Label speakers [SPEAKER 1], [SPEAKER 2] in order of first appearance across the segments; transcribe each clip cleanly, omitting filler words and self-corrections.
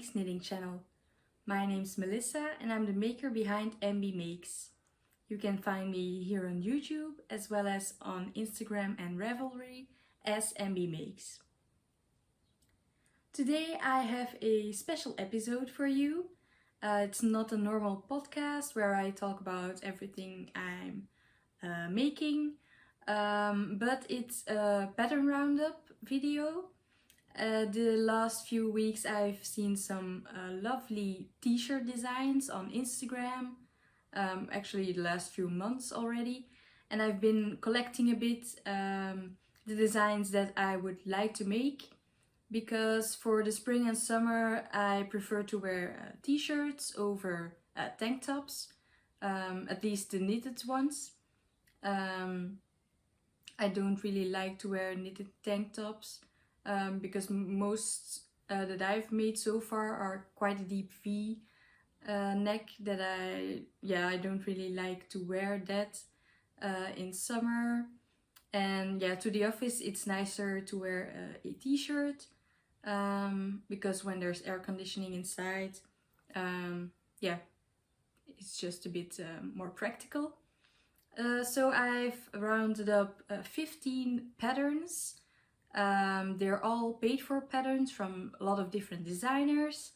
[SPEAKER 1] next knitting channel. My name's Melissa and I'm the maker behind Embeemakes. You can find me here on YouTube as well as on Instagram and Ravelry as Embeemakes. Today I have a special episode for you. It's not a normal podcast where I talk about everything I'm making, but it's a pattern roundup video. The last few weeks I've seen some lovely t-shirt designs on Instagram, actually the last few months already, and I've been collecting a bit the designs that I would like to make, because for the spring and summer I prefer to wear t-shirts over tank tops, at least the knitted ones. I don't really like to wear knitted tank tops because most that I've made so far are quite a deep V neck that I don't really like to wear that in summer. And yeah, to the office it's nicer to wear a t-shirt because when there's air conditioning inside, it's just a bit more practical. So I've rounded up 15 patterns. They're all paid for patterns from a lot of different designers.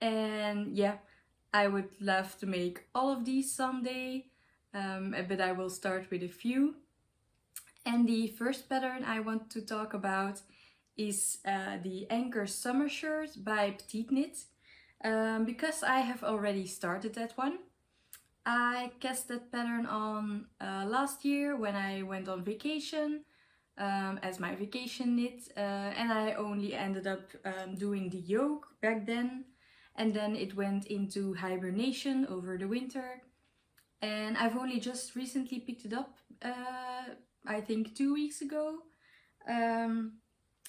[SPEAKER 1] And yeah, I would love to make all of these someday, but I will start with a few. And the first pattern I want to talk about is the Anker summer shirt by petiteknit, because I have already started that one. I cast that pattern on last year when I went on vacation as my vacation knit, and I only ended up doing the yoke back then, and then it went into hibernation over the winter, and I've only just recently picked it up, I think 2 weeks ago.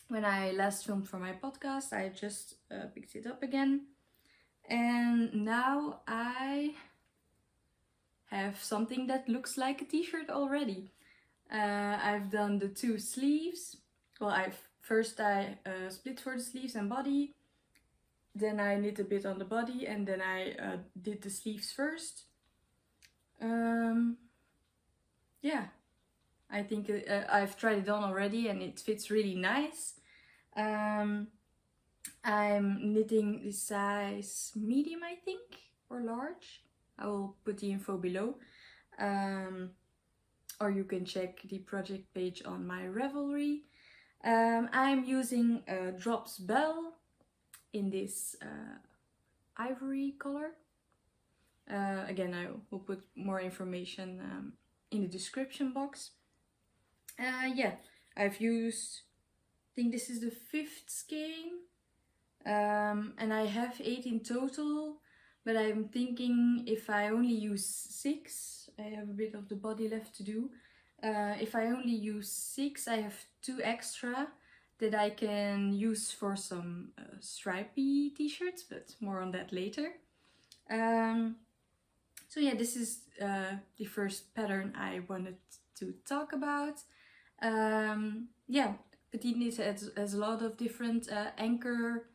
[SPEAKER 1] When I last filmed for my podcast, I just picked it up again, and now I have something that looks like a t-shirt already. I've done the 2 sleeves. Well, I split for the sleeves and body, then I knit a bit on the body, and then I did the sleeves first. Yeah, I think I've tried it on already and it fits really nice. I'm knitting the size medium, I think, or large. I will put the info below, or you can check the project page on my Ravelry. I'm using Drops Belle in this ivory color. Again, I will put more information in the description box. Yeah, I've used, I think this is the 5th skein, and I have 8 in total. But I'm thinking if I only use 6, I have a bit of the body left to do. If I only use 6, I have 2 extra that I can use for some stripy t-shirts, but more on that later. So yeah, this is the first pattern I wanted to talk about. Yeah, petiteknit has a lot of different Anker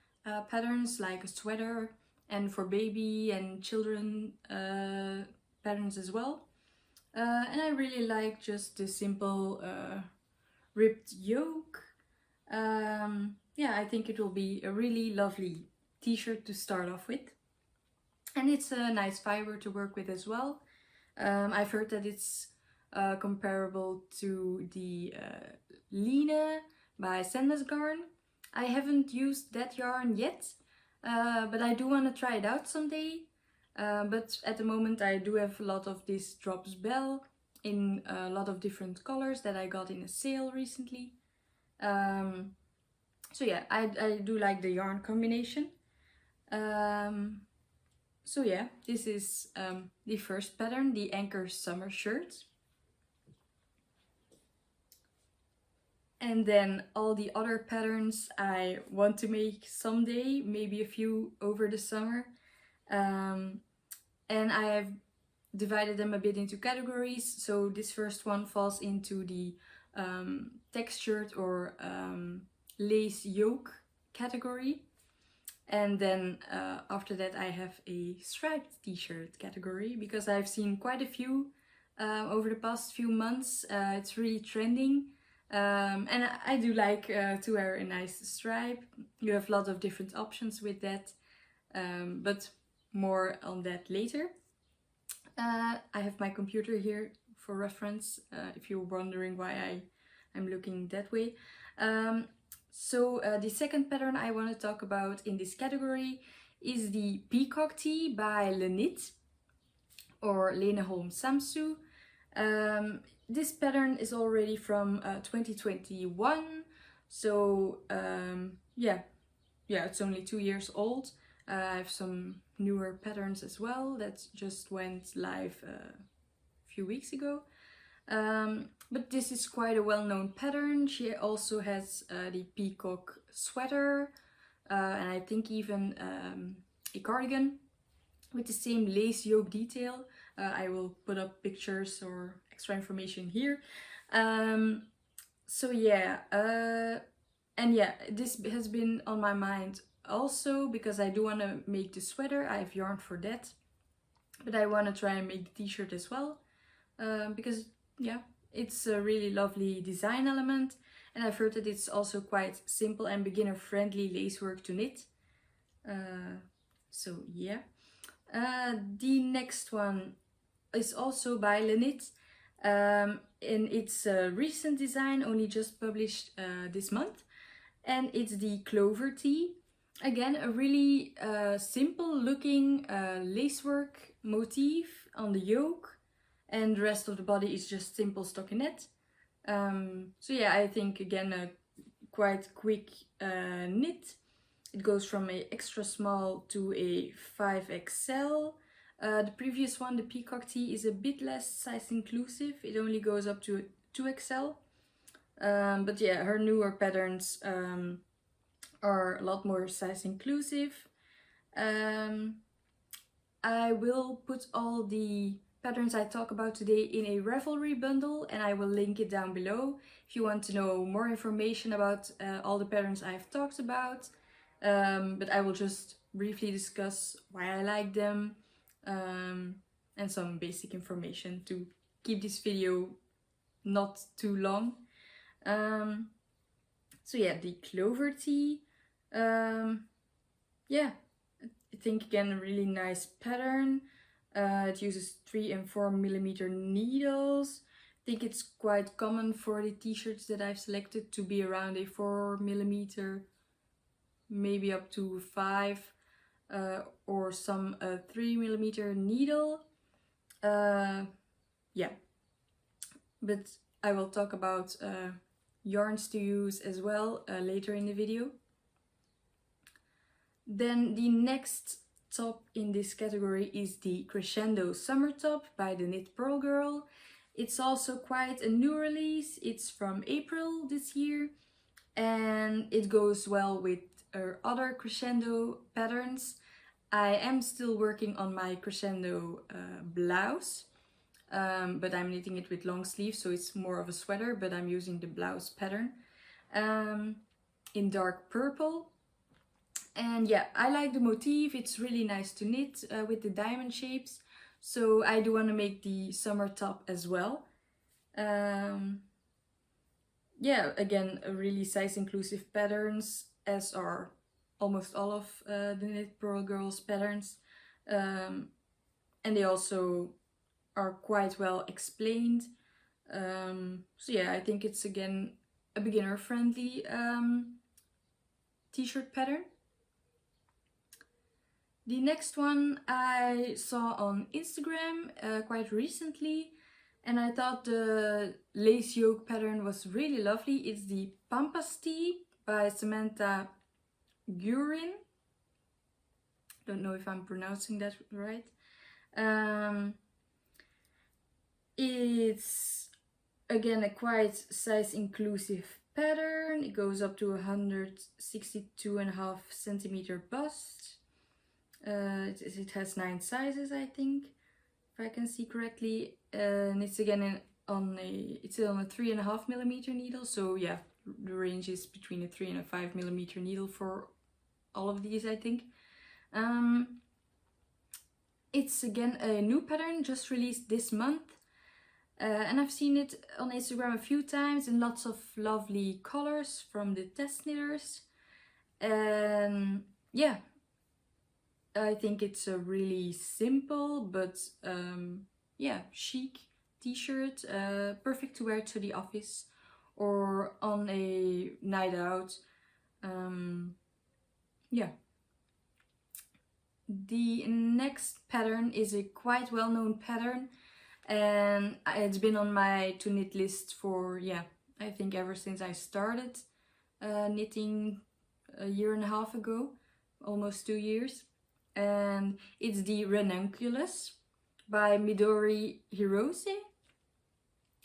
[SPEAKER 1] patterns, like a sweater, and for baby and children patterns as well. And I really like just the simple ribbed yoke. Yeah, I think it will be a really lovely t-shirt to start off with. And it's a nice fiber to work with as well. I've heard that it's comparable to the leKnit by Hirose. I haven't used that yarn yet, but I do want to try it out someday. But at the moment I do have a lot of this Drops Belle in a lot of different colors that I got in a sale recently. So yeah, I do like the yarn combination. So yeah, this is the first pattern, the Anker summer shirt. And then all the other patterns I want to make someday, maybe a few over the summer. And I have divided them a bit into categories. So this first one falls into the textured or lace yoke category. And then after that I have a striped t-shirt category, because I've seen quite a few over the past few months. It's really trending. And I do like to wear a nice stripe. You have a lot of different options with that, but more on that later. I have my computer here for reference, if you're wondering why I'm looking that way. So the second pattern I want to talk about in this category is the Peacock tee by leKnit, or Leneholm Samsu. This pattern is already from 2021, so yeah, it's only 2 years old. I have some newer patterns as well that just went live a few weeks ago. But this is quite a well-known pattern. She also has the peacock sweater, and I think even a cardigan with the same lace yoke detail. I will put up pictures or extra information here. So yeah, and yeah, this has been on my mind also, because I do want to make the sweater. I have yarn for that, but I want to try and make the t-shirt as well, because yeah, it's a really lovely design element, and I've heard that it's also quite simple and beginner friendly lacework to knit. So yeah. The next one is also by leKnit, and it's a recent design, only just published this month, and it's the Clover tee. Again, a really simple looking lacework motif on the yoke, and the rest of the body is just simple stockinette. So yeah, I think again a quite quick knit. It goes from a extra small to a 5XL. The previous one, the Peacock tee, is a bit less size inclusive. It only goes up to 2XL. But yeah, her newer patterns are a lot more size inclusive. I will put all the patterns I talk about today in a Ravelry bundle, and I will link it down below if you want to know more information about all the patterns I've talked about. But I will just briefly discuss why I like them, and some basic information to keep this video not too long. So yeah, the Clover tee, yeah, I think again a really nice pattern. It uses 3 and 4 millimeter needles. I think it's quite common for the t-shirts that I've selected to be around a 4 millimeter, maybe up to 5, or some 3 millimeter needle. Yeah, but I will talk about yarns to use as well later in the video. Then the next top in this category is the Crescendo Summer Top by the Knit Purl Girl. It's also quite a new release. It's from April this year, and it goes well with her other Crescendo patterns. I am still working on my Crescendo blouse, but I'm knitting it with long sleeves, so it's more of a sweater, but I'm using the blouse pattern in dark purple. And yeah, I like the motif. It's really nice to knit with the diamond shapes, so I do want to make the summer top as well. Yeah, again, a really size inclusive patterns, as are almost all of the Knit Purl Girls patterns, and they also are quite well explained. So yeah, I think it's again a beginner friendly t-shirt pattern. The next one I saw on Instagram quite recently, and I thought the lace yoke pattern was really lovely. It's the Pampas tee by Samantha Guerin. Don't know if I'm pronouncing that right. It's again a quite size inclusive pattern. It goes up to 162.5 centimeter bust. It has 9 sizes, I think, if I can see correctly, and it's again on a 3.5 millimeter needle. So yeah, the range is between a 3 and a 5 millimeter needle for all of these, I think. It's again a new pattern, just released this month. And I've seen it on Instagram a few times in lots of lovely colors from the test knitters. And yeah, I think it's a really simple but yeah, chic t-shirt, perfect to wear to the office or on a night out. Yeah. The next pattern is a quite well-known pattern, and it's been on my to knit list for, yeah, I think ever since I started knitting a year and a half ago, almost 2 years. And it's the Ranunculus by Midori Hirose.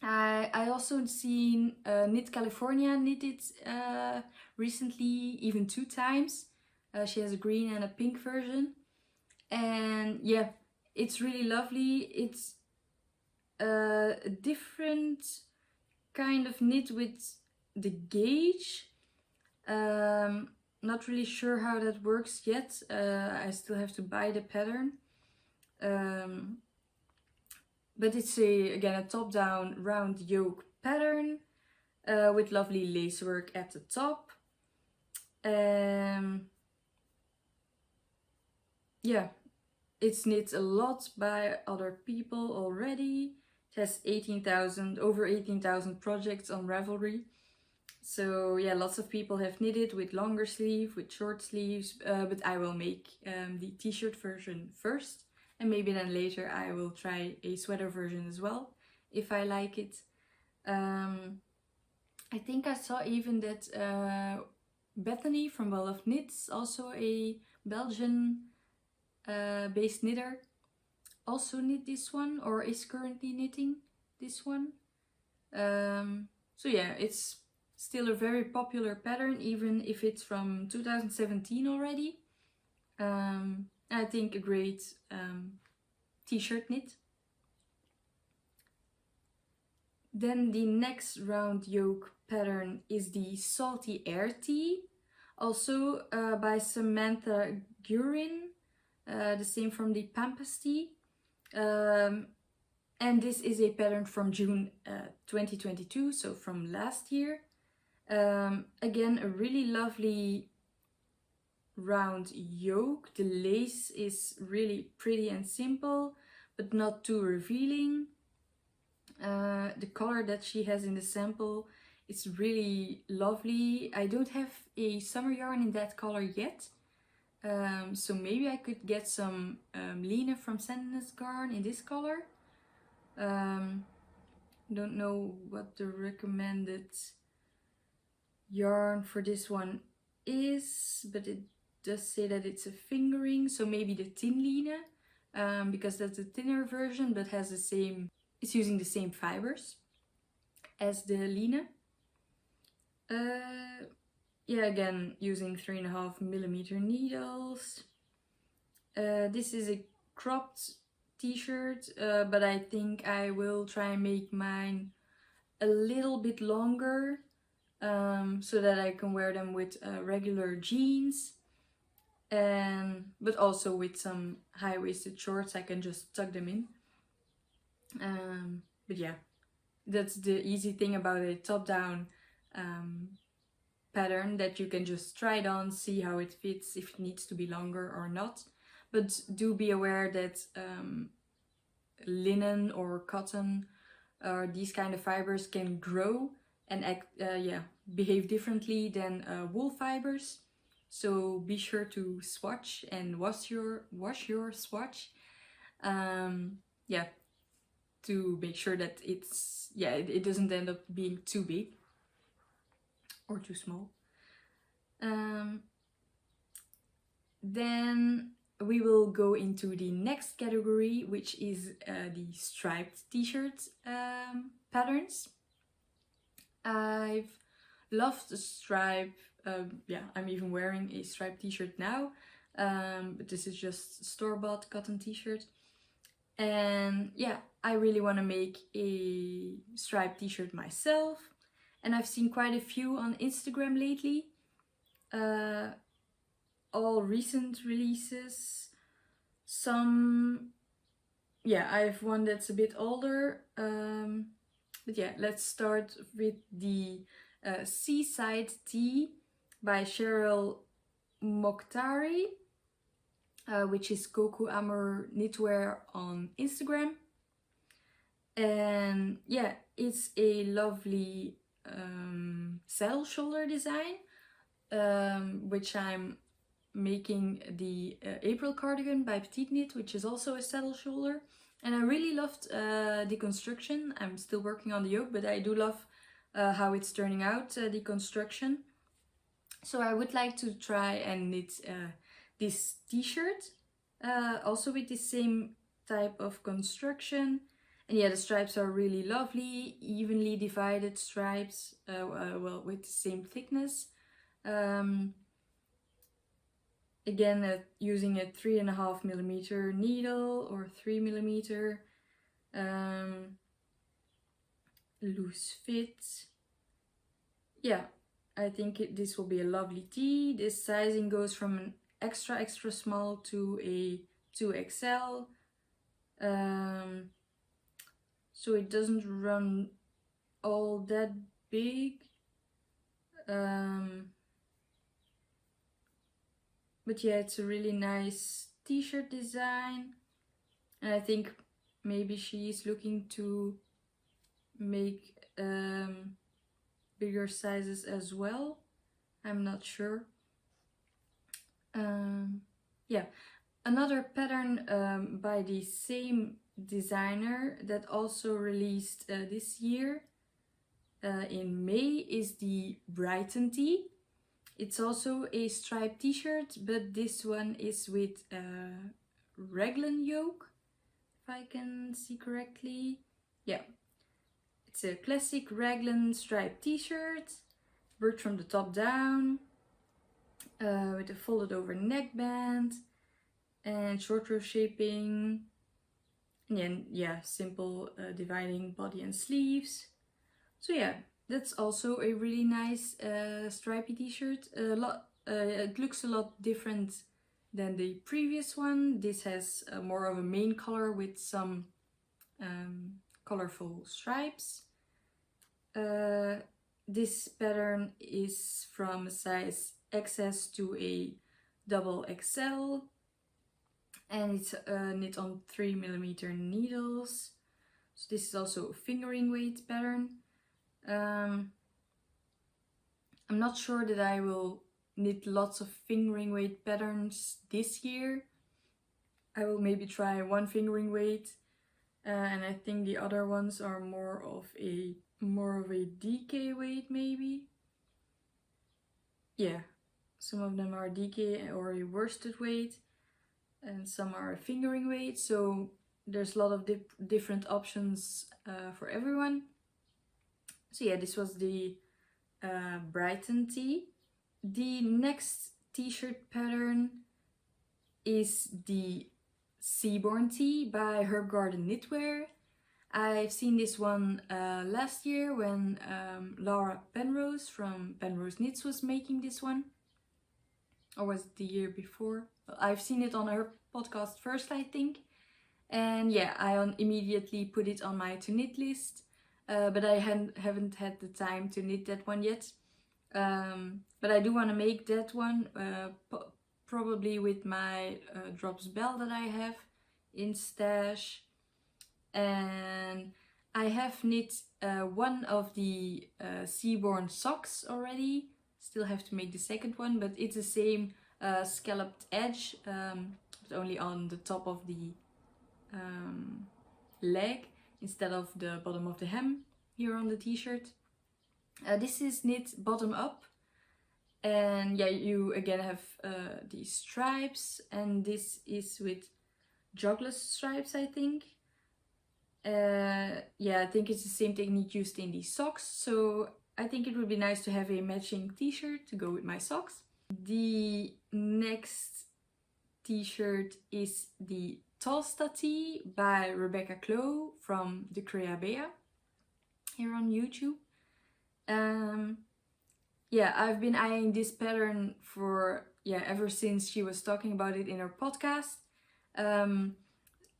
[SPEAKER 1] I also seen Knit California knit it recently, even 2 times. She has a green and a pink version. And yeah, it's really lovely. It's a different kind of knit with the gauge. Not really sure how that works yet. I still have to buy the pattern. But it's again a top-down round yoke pattern with lovely lacework at the top. Yeah, it's knit a lot by other people already. It has over 18,000 projects on Ravelry. So yeah, lots of people have knitted with longer sleeve, with short sleeves, but I will make the t-shirt version first. And maybe then later I will try a sweater version as well, if I like it. I think I saw even that Bethany from Well of Knits, also a Belgian based knitter, also knit this one, or is currently knitting this one. So yeah, it's still a very popular pattern, even if it's from 2017 already. I think a great t-shirt knit. Then the next round yoke pattern is the Salty Air Tee, also by Samantha Guerin, the same from the Pampas tee. And this is a pattern from June 2022, so from last year. Again, a really lovely round yoke. The lace is really pretty and simple, but not too revealing. The color that she has in the sample is really lovely. I don't have a summer yarn in that color yet, so maybe I could get some leKnit from Sandnes Garn in this color. Don't know what the recommended yarn for this one is, but it does say that it's a fingering, so maybe the thin leKnit, because that's a thinner version but has the same, it's using the same fibers as the leKnit. Yeah, again using 3.5mm needles. This is a cropped t-shirt, but I think I will try and make mine a little bit longer, so that I can wear them with regular jeans, but also with some high-waisted shorts I can just tuck them in. But yeah, that's the easy thing about a top-down pattern, that you can just try it on, see how it fits, if it needs to be longer or not. But do be aware that linen or cotton or these kind of fibers can grow and behave differently than wool fibers. So be sure to swatch and wash your swatch. Yeah, to make sure that it doesn't end up being too big or too small. Then we will go into the next category, which is the striped t-shirt patterns. I've loved the stripe. Yeah, I'm even wearing a striped t-shirt now, but this is just store-bought cotton t-shirt. And yeah, I really want to make a striped t-shirt myself, and I've seen quite a few on Instagram lately. all recent releases. Some, yeah, I have one that's a bit older. But yeah, let's start with the Seaside Tea by Cheryl Mokhtari, which is Coco Amour knitwear on Instagram. And yeah, it's a lovely saddle shoulder design, which I'm making the April cardigan by petiteknit, which is also a saddle shoulder. And I really loved the construction. I'm still working on the yoke, but I do love how it's turning out, the construction. So I would like to try and knit this t-shirt, also with the same type of construction. And yeah, the stripes are really lovely, evenly divided stripes, well, with the same thickness. Again, using a 3.5mm needle or 3mm, loose fit. Yeah, I think this will be a lovely tee. This sizing goes from an extra small to a 2XL. So it doesn't run all that big. But yeah, it's a really nice t-shirt design. And I think maybe she's looking to make bigger sizes as well. I'm not sure. Yeah, another pattern by the same designer that also released this year in May is the Brighton tee. It's also a striped t-shirt, but this one is with raglan yoke, if I can see correctly. Yeah, it's a classic raglan striped t-shirt, worked from the top down, with a folded over neckband and short row shaping. And yeah, simple dividing body and sleeves. So yeah, that's also a really nice stripy t-shirt. It looks a lot different than the previous one. This has more of a main color with some colorful stripes. This pattern is from a size XS to a double XL, and it's knit on 3mm needles. So this is also a fingering weight pattern. I'm not sure that I will knit lots of fingering weight patterns this year. I will maybe try one fingering weight, and I think the other ones are more of a DK weight maybe. Yeah, some of them are DK or a worsted weight, and some are a fingering weight. So there's a lot of different options for everyone. So yeah, this was the Brighton tee. The next t-shirt pattern is the Seaborn tee by Herbgarden knitwear. I've seen this one last year when Laura Penrose from Penrose Knits was making this one. Or was it the year before? I've seen it on her podcast first, I think. And yeah, I immediately put it on my to knit list. But I haven't had the time to knit that one yet. But I do want to make that one, probably with my drops Belle that I have in stash. And I have knit one of the Seaborn socks already. Still have to make the second one, but it's the same scalloped edge, but only on the top of the leg instead of the bottom of the hem here on the t-shirt. This is knit bottom up, and yeah, you again have these stripes, and this is with jogless stripes, I think. Yeah, I think it's the same technique used in the socks, so I think it would be nice to have a matching t-shirt to go with my socks. The next t-shirt is the Tolsta tee by Rebecca Clover from the Creabea here on YouTube. Yeah, I've been eyeing this pattern for yeah, ever since she was talking about it in her podcast.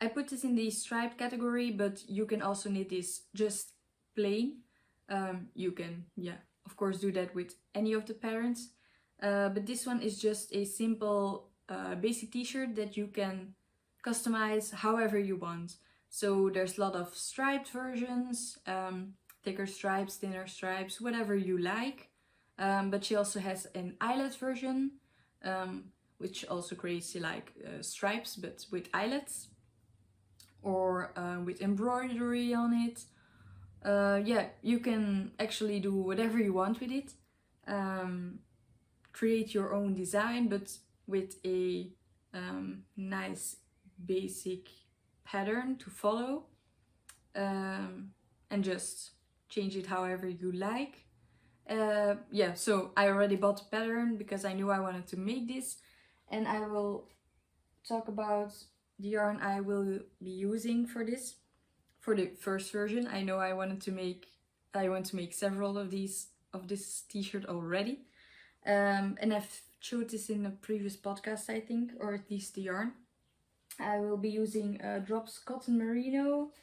[SPEAKER 1] I put this in the striped category, but you can also knit this just plain. You can, yeah, of course do that with any of the patterns. But this one is just a simple basic t-shirt that you can customize however you want. So there's a lot of striped versions, thicker stripes, thinner stripes, whatever you like. But she also has an eyelet version, which also creates like stripes but with eyelets, or with embroidery on it. Yeah, you can actually do whatever you want with it. Create your own design, but with a nice basic pattern to follow, and just change it however you like. Yeah, so I already bought the pattern because I knew I wanted to make this, and I will talk about the yarn I will be using for this. For the first version, I know I want to make several of this t-shirt already, and I've showed this in a previous podcast, I think, or at least the yarn. I will be using Drops Cotton Merino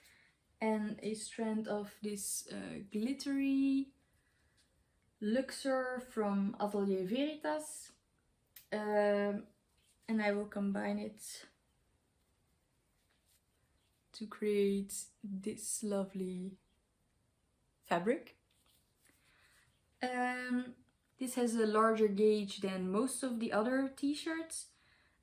[SPEAKER 1] and a strand of this glittery Luxor from Atelier Veritas, and I will combine it to create this lovely fabric. This has a larger gauge than most of the other t-shirts.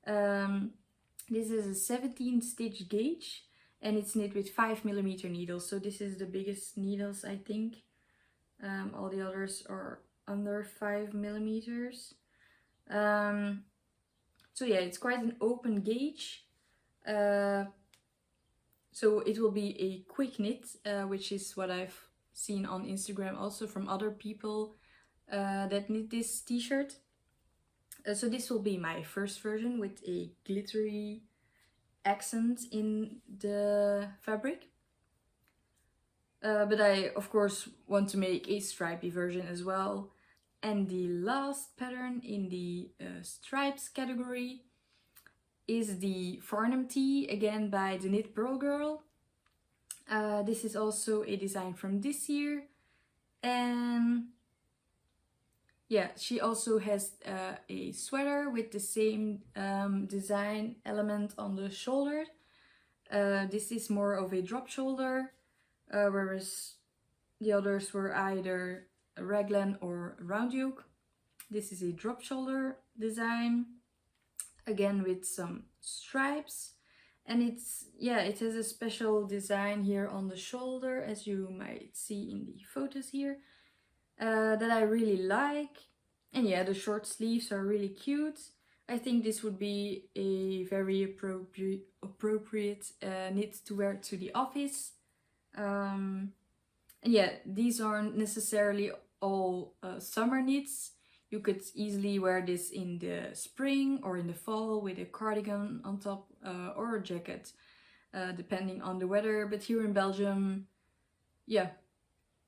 [SPEAKER 1] This is a 17 stitch gauge, and it's knit with 5mm needles, so this is the biggest needles, I think. All the others are under 5mm. So yeah, it's quite an open gauge. So it will be a quick knit, which is what I've seen on Instagram also from other people that knit this t-shirt. So this will be my first version with a glittery accent in the fabric. But I of course want to make a stripy version as well. And the last pattern in the stripes category is the Farnham tee, again by the Knit Purl Girl. This is also a design from this year, and yeah, she also has a sweater with the same design element on the shoulder. This is more of a drop shoulder, whereas the others were either a raglan or a round yoke. This is a drop shoulder design, again with some stripes, and it's, yeah, it has a special design here on the shoulder, as you might see in the photos here, that I really like. And yeah, the short sleeves are really cute. I think this would be a very appropriate knit to wear to the office. And yeah, these aren't necessarily all summer knits. You could easily wear this in the spring or in the fall with a cardigan on top, or a jacket, depending on the weather. But here in Belgium, yeah,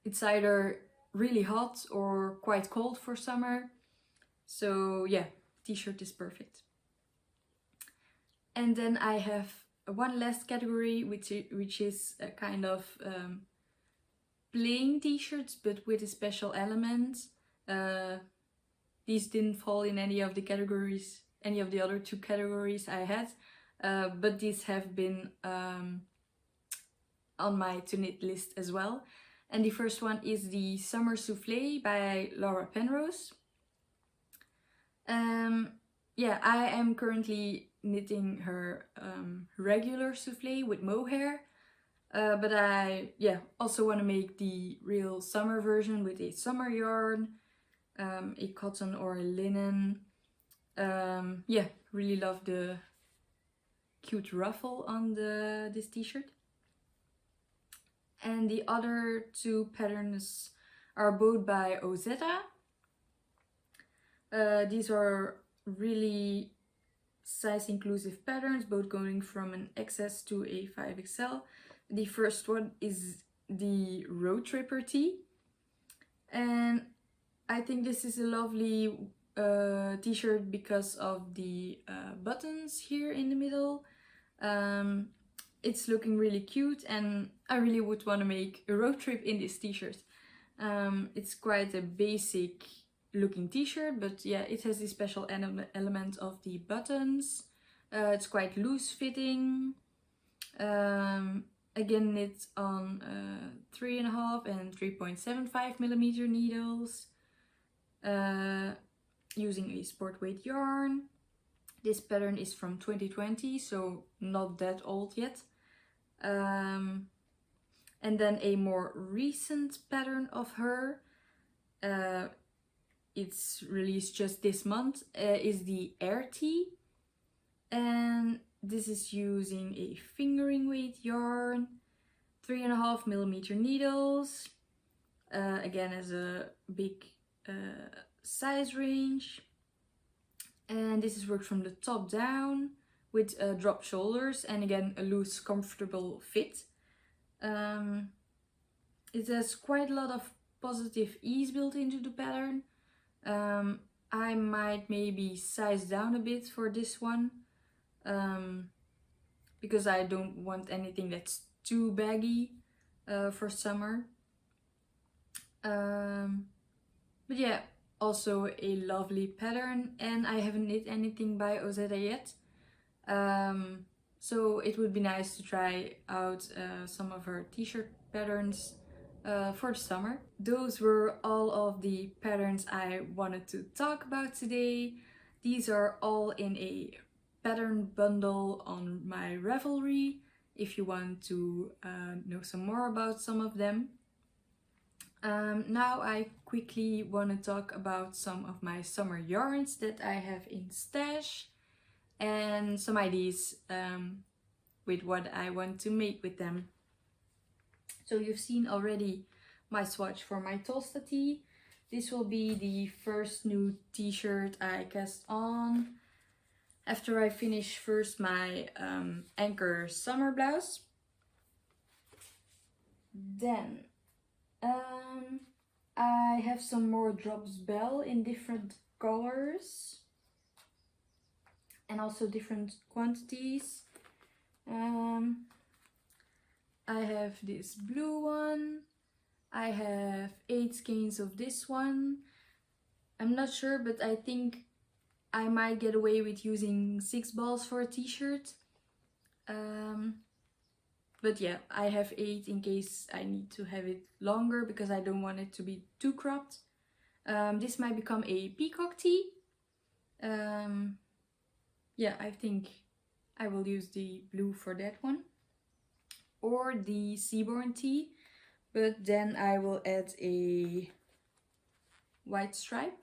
[SPEAKER 1] it's either really hot or quite cold for summer. So yeah, t-shirt is perfect. And then I have one last category, which is a kind of plain t-shirts but with a special element. These didn't fall in any of the categories, any of the other two categories I had, but these have been on my to knit list as well. And the first one is the Summer Soufflé by Laura Penrose. Yeah, I am currently knitting her regular soufflé with mohair, but I also want to make the real summer version with a summer yarn, a cotton or a linen. Yeah, really love the cute ruffle on this t-shirt. And the other two patterns are both by Ozetta. These are really size inclusive patterns, both going from an XS to a 5XL. The first one is the Roadtripper tee, and I think this is a lovely t-shirt because of the buttons here in the middle. It's looking really cute and I really would want to make a road trip in this t-shirt. It's quite a basic looking t-shirt, but yeah, it has this special element of the buttons. It's quite loose fitting. Again, knit on 3.5 and 3.75 millimeter needles, using a sport weight yarn. This pattern is from 2020, so not that old yet. And then a more recent pattern of her, it's released just this month, is the Air Tee. And this is using a fingering weight yarn, 3.5 millimeter needles, again has a big size range, and this is worked from the top down with drop shoulders and again a loose comfortable fit. It has quite a lot of positive ease built into the pattern. I might maybe size down a bit for this one, because I don't want anything that's too baggy for summer. But yeah, also a lovely pattern, and I haven't knit anything by Ozetta yet. So it would be nice to try out some of her t-shirt patterns for the summer. Those were all of the patterns I wanted to talk about today. These are all in a pattern bundle on my Ravelry if you want to know some more about some of them. Now I quickly want to talk about some of my summer yarns that I have in stash and some ideas with what I want to make with them. So you've seen already my swatch for my Tolsta tee. This will be the first new t-shirt I cast on after I finish first my Anker summer blouse. Then I have some more drops Belle in different colors and also different quantities. I have this blue one. I have 8 skeins of this one. I'm not sure, but I think I might get away with using 6 balls for a t-shirt. But yeah, I have 8 in case I need to have it longer because I don't want it to be too cropped. This might become a Peacock tee. Yeah, I think I will use the blue for that one. Or the Seaborn tee, but then I will add a white stripe.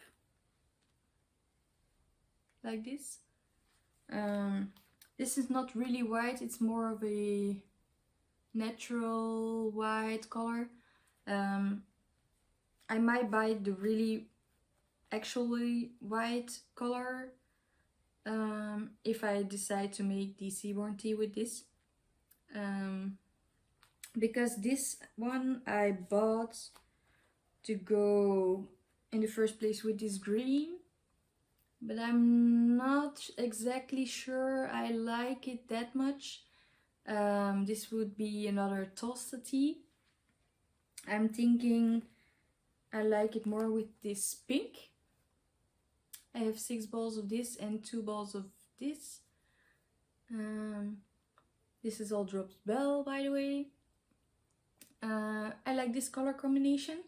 [SPEAKER 1] Like this. This is not really white, it's more of a natural white color. I might buy the really actually white color if I decide to make the Seaborn tee with this. Because this one I bought to go in the first place with this green, but I'm not exactly sure I like it that much. This would be another Tolsta tee. I'm thinking I like it more with this pink. I have 6 balls of this and 2 balls of this. This is all drops Belle, by the way. I like this color combination.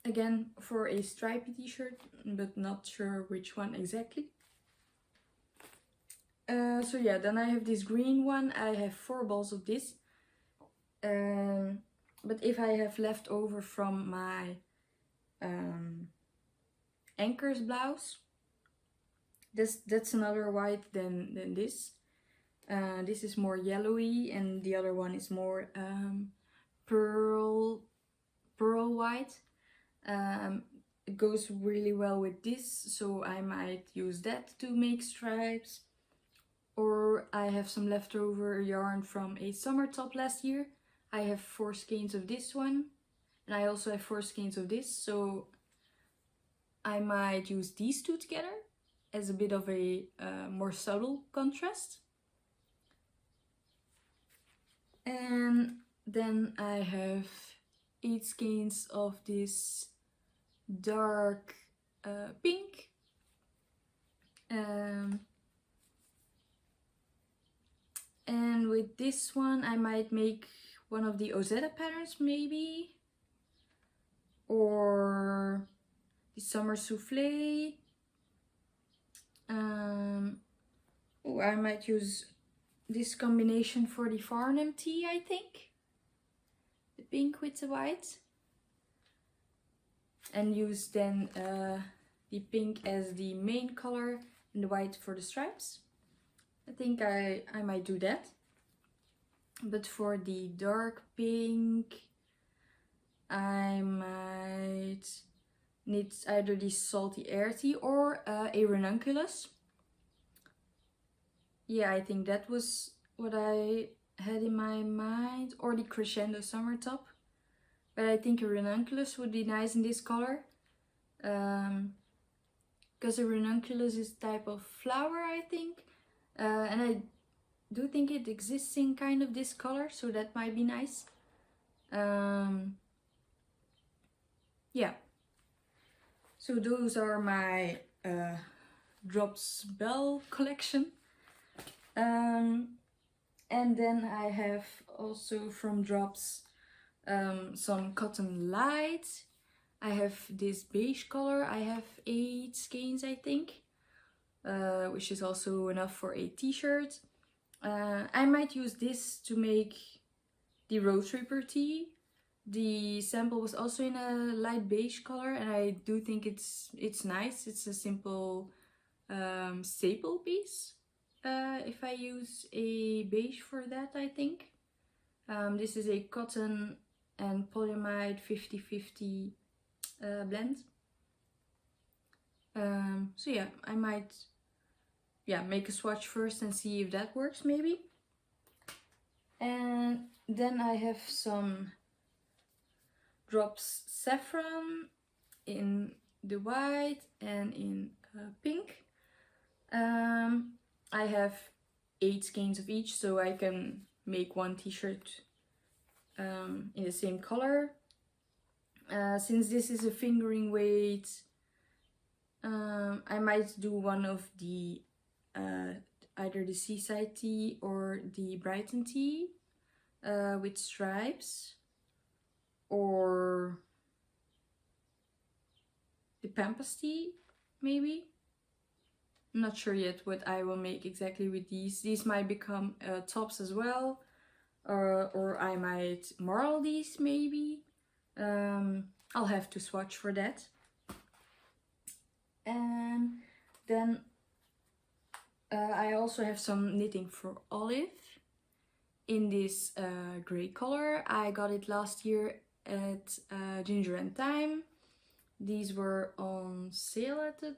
[SPEAKER 1] Again, for a stripy t-shirt, but not sure which one exactly. So yeah, then I have this green one. I have 4 balls of this. But if I have left over from my Anker's blouse, that's another white than this. This is more yellowy and the other one is more pearl white. It goes really well with this, so I might use that to make stripes. Or I have some leftover yarn from a summer top last year. I have 4 skeins of this one, and I also have 4 skeins of this, so I might use these two together as a bit of a more subtle contrast. And then I have 8 skeins of this dark pink. And with this one I might make one of the Ozetta patterns maybe, or the summer soufflé. Oh, I might use this combination for the Farnham tea, I think. The pink with the white. And use then the pink as the main color and the white for the stripes. I think I might do that. But for the dark pink, I might knit either the Salty Air Tea or a Ranunculus. Yeah, I think that was what I had in my mind. Or the Crescendo Summer Top. But I think a Ranunculus would be nice in this color. Because a Ranunculus is a type of flower, I think. And I do think it exists in kind of this color, so that might be nice. Yeah. So those are my Drops Belle collection. And then I have also from Drops some Cotton Light. I have this beige color. I have 8 skeins, I think, which is also enough for a t-shirt. I might use this to make the Roadtripper tee. The sample was also in a light beige color, and I do think it's nice. It's a simple staple piece. If I use a beige for that, I think. This is a cotton and polyamide 50-50 blend. So yeah, I might make a swatch first and see if that works maybe. And then I have some Drops Saffron in the white and in pink. I have 8 skeins of each, so I can make one t-shirt in the same color. Since this is a fingering weight, I might do one of the either the Seaside tea or the Brighton tea with stripes, or the Pampas tea maybe. I'm not sure yet what I will make exactly with these. These might become tops as well, or I might marl these maybe. I'll have to swatch for that. And then I also have some knitting for Olive in this grey color. I got it last year at Ginger and Thyme. These were on sale at the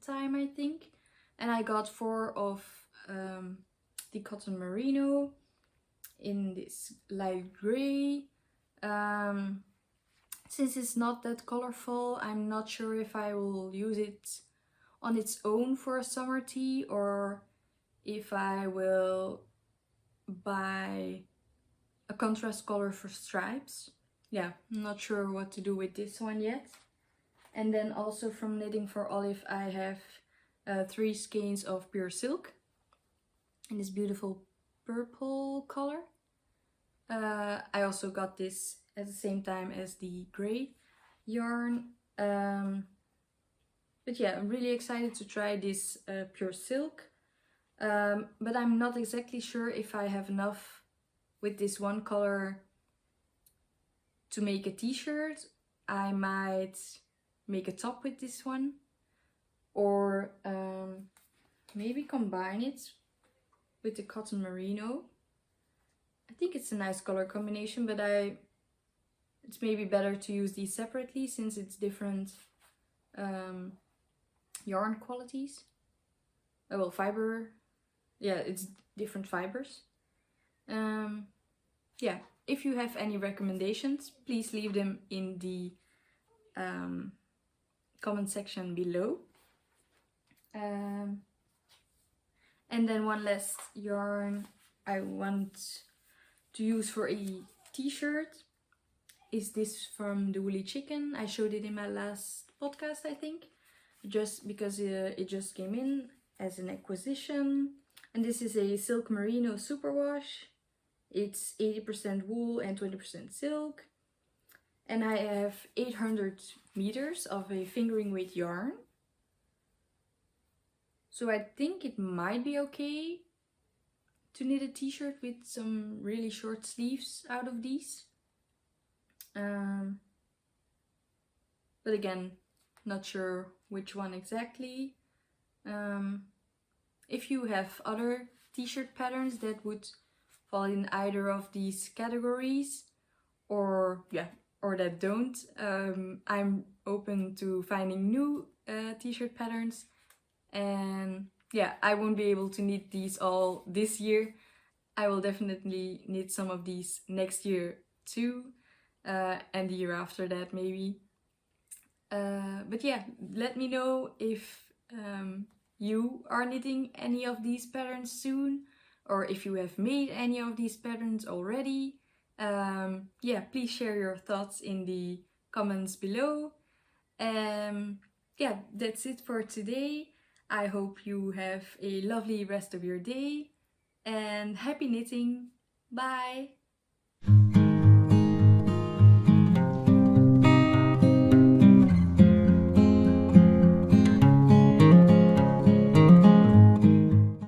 [SPEAKER 1] time, I think. And I got 4 of the Cotton Merino in this light grey. Since it's not that colorful, I'm not sure if I will use it on its own for a summer tea, or if I will buy a contrast color for stripes. Yeah, I'm not sure what to do with this one yet. And then also from Knitting for Olive, I have 3 skeins of pure silk in this beautiful purple color. I also got this at the same time as the grey yarn. But yeah, I'm really excited to try this pure silk. But I'm not exactly sure if I have enough with this one color to make a t-shirt. I might make a top with this one, or maybe combine it with the Cotton Merino. I think it's a nice color combination, but it's maybe better to use these separately since it's different yarn qualities. Well, fiber, yeah, it's different fibers. Yeah, if you have any recommendations, please leave them in the comment section below. And then one last yarn I want to use for a t-shirt is this from the Woolly Chicken. I showed it in my last podcast, I think, just because it just came in as an acquisition. And this is a silk merino superwash. It's 80% wool and 20% silk. And I have 800 meters of a fingering weight yarn. So I think it might be okay to knit a t-shirt with some really short sleeves out of these. But again, not sure which one exactly. If you have other t-shirt patterns that would fall in either of these categories, or that don't, I'm open to finding new t-shirt patterns. And yeah, I won't be able to knit these all this year. I will definitely knit some of these next year too, and the year after that maybe. But yeah, let me know if you are knitting any of these patterns soon, or if you have made any of these patterns already. Yeah, please share your thoughts in the comments below. Yeah, that's it for today. I hope you have a lovely rest of your day and happy knitting. Bye!